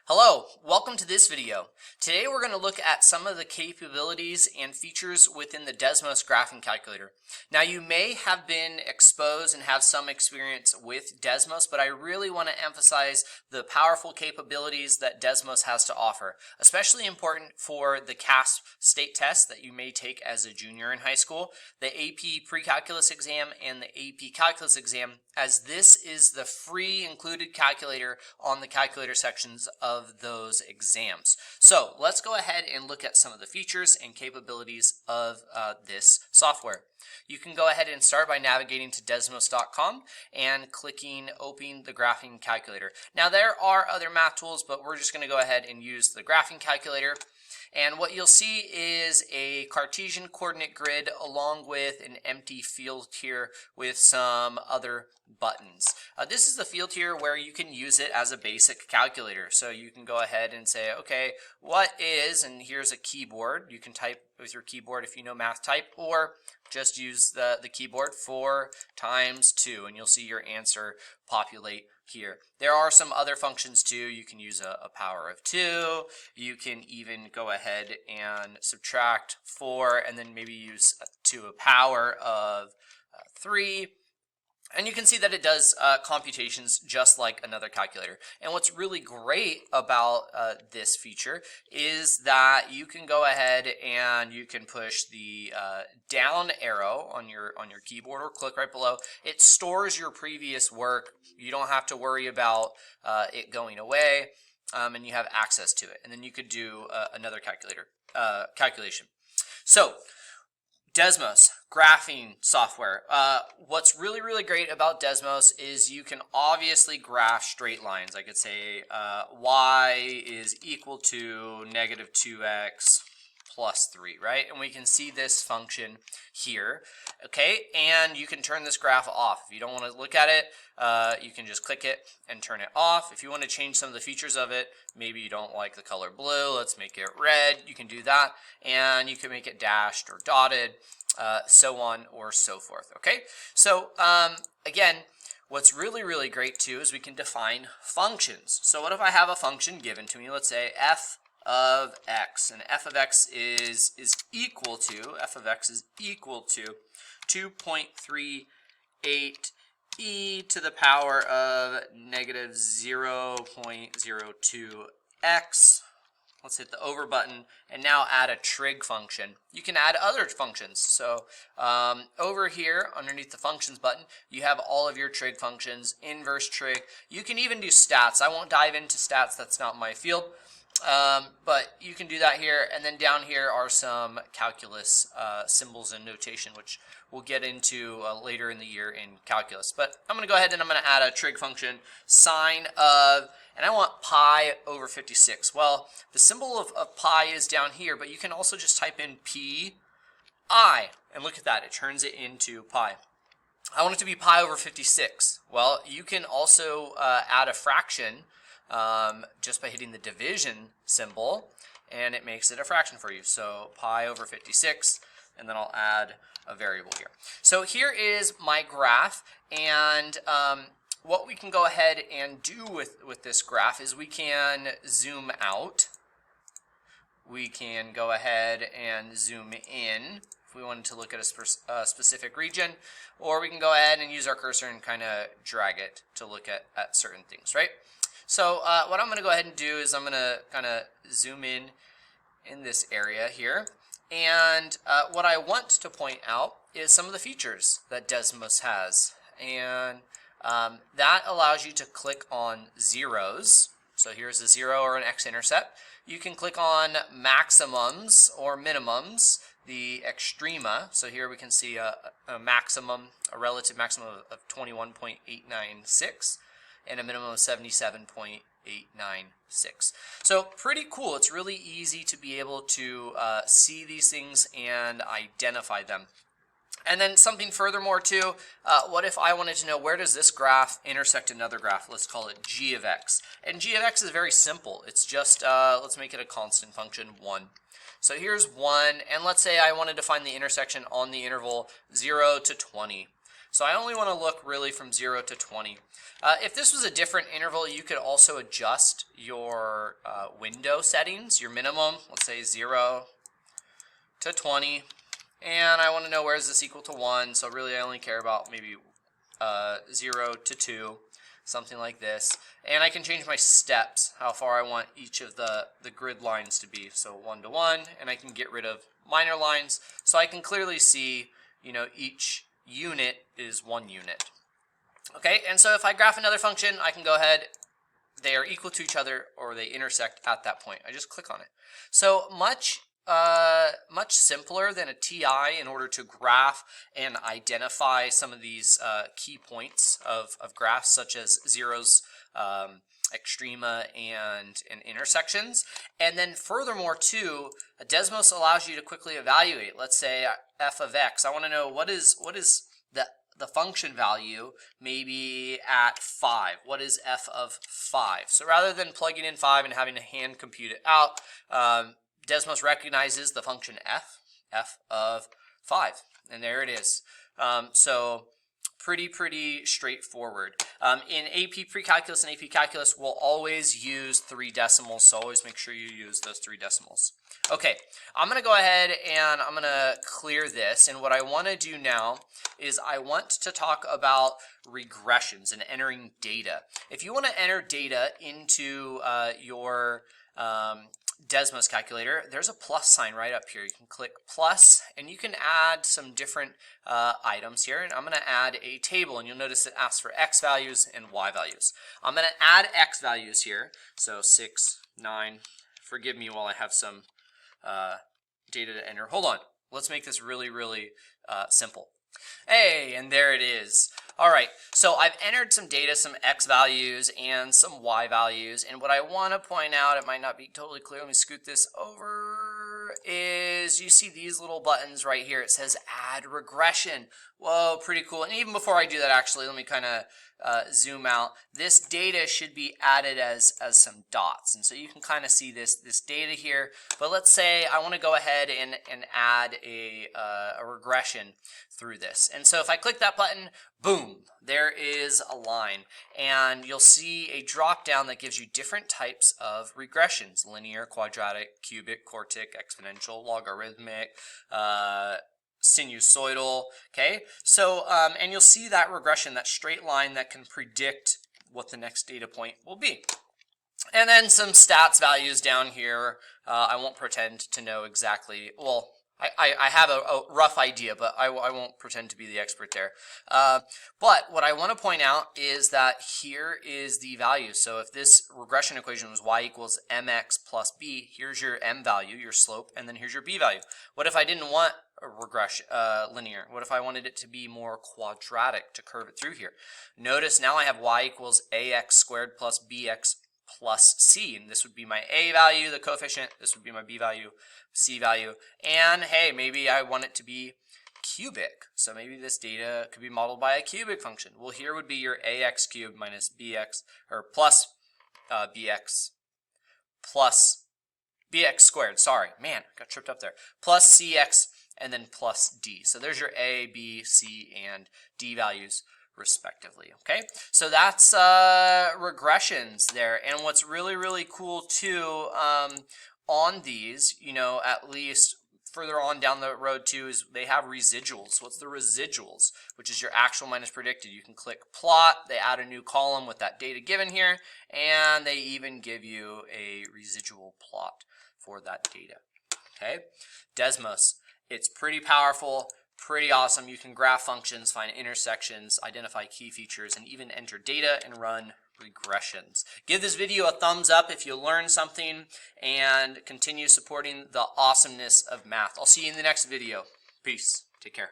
Hello, welcome to this video. Today we're going to look at some of the capabilities and features within the Desmos graphing calculator. Now you may have been exposed and have some experience with Desmos, but I really want to emphasize the powerful capabilities that Desmos has to offer, especially important for the CASP state test that you may take as a junior in high school, the AP Precalculus exam, and the AP Calculus exam, as this is the free included calculator on the calculator sections of those exams. So let's go ahead and look at some of the features and capabilities of this software. You can go ahead and start by navigating to desmos.com and clicking open the graphing calculator. Now there are other math tools, but we're just going to go ahead and use the graphing calculator. And what you'll see is a Cartesian coordinate grid along with an empty field here with some other buttons. This is the field here where you can use it as a basic calculator. So you can go ahead and say, okay, what is, and here's a keyboard. You can type with your keyboard if you know math type, or just use the keyboard 4 times 2, and you'll see your answer populate here. There are some other functions too. You can use a power of 2. You can even go ahead and subtract 4 and then maybe use to a power of 3. And you can see that it does computations just like another calculator. And what's really great about this feature is that you can go ahead and you can push the down arrow on your keyboard or click right below. It stores your previous work. You don't have to worry about it going away, and you have access to it. And then you could do another calculation. So Desmos, graphing software. What's really great about Desmos is you can obviously graph straight lines. I could say y is equal to negative 2x plus 3, right? And we can see this function here, okay? And you can turn this graph off. If you don't want to look at it, you can just click it and turn it off. If you want to change some of the features of it, maybe you don't like the color blue, let's make it red, you can do that. And you can make it dashed or dotted, so on or so forth, okay? So again, what's really great too is we can define functions. So what if I have a function given to me, let's say f of x, and f of x is equal to 2.38 e to the power of negative 0.02x. Let's hit the over button and now add a trig function. You can add other functions. So over here underneath the functions button, you have all of your trig functions, inverse trig. You can even do stats. I won't dive into stats, that's not my field. But you can do that here, and then down here are some calculus symbols and notation, which we'll get into later in the year in calculus. But I'm going to go ahead and I'm going to add a trig function, sine of, and I want pi over 56. Well, the symbol of pi is down here, but you can also just type in pi, and look at that, it turns it into pi. I want it to be pi over 56. Well, you can also add a fraction just by hitting the division symbol, and it makes it a fraction for you. So pi over 56, and then I'll add a variable here. So here is my graph, and what we can go ahead and do with this graph is we can zoom out. We can go ahead and zoom in if we wanted to look at a specific region, or we can go ahead and use our cursor and kind of drag it to look at certain things, right? So what I'm going to go ahead and do is I'm going to kind of zoom in this area here. And what I want to point out is some of the features that Desmos has. And that allows you to click on zeros. So here's a 0 or an x-intercept. You can click on maximums or minimums, the extrema. So here we can see a maximum, a relative maximum of 21.896. and a minimum of 77.896. So pretty cool. It's really easy to be able to see these things and identify them. And then something furthermore too, what if I wanted to know where does this graph intersect another graph? Let's call it g of x. And g of x is very simple. It's just, let's make it a constant function, 1. So here's 1, and let's say I wanted to find the intersection on the interval 0 to 20. So I only want to look really from 0 to 20. If this was a different interval, you could also adjust your window settings, your minimum, let's say 0 to 20. And I want to know where is this equal to 1, so really I only care about maybe 0 to 2, something like this. And I can change my steps, how far I want each of the grid lines to be. So 1 to 1, and I can get rid of minor lines, so I can clearly see, each unit is 1 unit. Okay, and so if I graph another function, I can go ahead, they are equal to each other, or they intersect at that point. I just click on it. So much simpler than a TI in order to graph and identify some of these key points of graphs, such as zeros, extrema, and intersections. And then furthermore too, Desmos allows you to quickly evaluate. Let's say f of x. I want to know what is the function value maybe at 5. What is f of 5? So rather than plugging in 5 and having to hand compute it out, Desmos recognizes the function f of 5, and there it is. So pretty straightforward. In AP Precalculus and AP Calculus, we'll always use 3 decimals, so always make sure you use those 3 decimals. Okay, I'm going to go ahead and I'm going to clear this, and what I want to do now is I want to talk about regressions and entering data. If you want to enter data into your Desmos calculator, there's a plus sign right up here. You can click plus, and you can add some different items here. And I'm going to add a table, and you'll notice it asks for x values and y values. I'm going to add x values here. So 6, 9. Forgive me while I have some data to enter. Hold on. Let's make this really simple. Hey, and there it is. All right, so I've entered some data, some x values and some y values, and what I want to point out, it might not be totally clear, let me scoot this over, is you see these little buttons right here. It says add regression. Whoa, pretty cool. And even before I do that, actually, let me kind of zoom out. This data should be added as some dots, and so you can kind of see this data here. But let's say I want to go ahead and add a regression through this. And so if I click that button, boom, there is a line, and you'll see a drop down that gives you different types of regressions: linear, quadratic, cubic, quartic, exponential, logarithmic, sinusoidal. Okay, so and you'll see that regression, that straight line that can predict what the next data point will be. And then some stats values down here. I won't pretend to know exactly, well, I have a rough idea, but I won't pretend to be the expert there. But what I want to point out is that here is the value. So if this regression equation was y equals mx plus b, here's your m value, your slope, and then here's your b value. What if I didn't want a regression linear? What if I wanted it to be more quadratic, to curve it through here? Notice now I have y equals ax squared plus bx plus c, and this would be my a value, the coefficient, this would be my b value, c value, and hey, maybe I want it to be cubic, so maybe this data could be modeled by a cubic function. Well, here would be your ax cubed minus bx, or plus bx, plus bx squared, sorry, man, got tripped up there, plus cx, and then plus d. So there's your a, b, c, and d values respectively. Okay, so that's regressions there. And what's really cool too on these, at least further on down the road too, is they have residuals. What's the residuals? Which is your actual minus predicted. You can click plot, they add a new column with that data given here, and they even give you a residual plot for that data. Okay, Desmos, it's pretty powerful, pretty awesome. You can graph functions, find intersections, identify key features, and even enter data and run regressions. Give this video a thumbs up if you learned something, and continue supporting the awesomeness of math. I'll see you in the next video. Peace. Take care.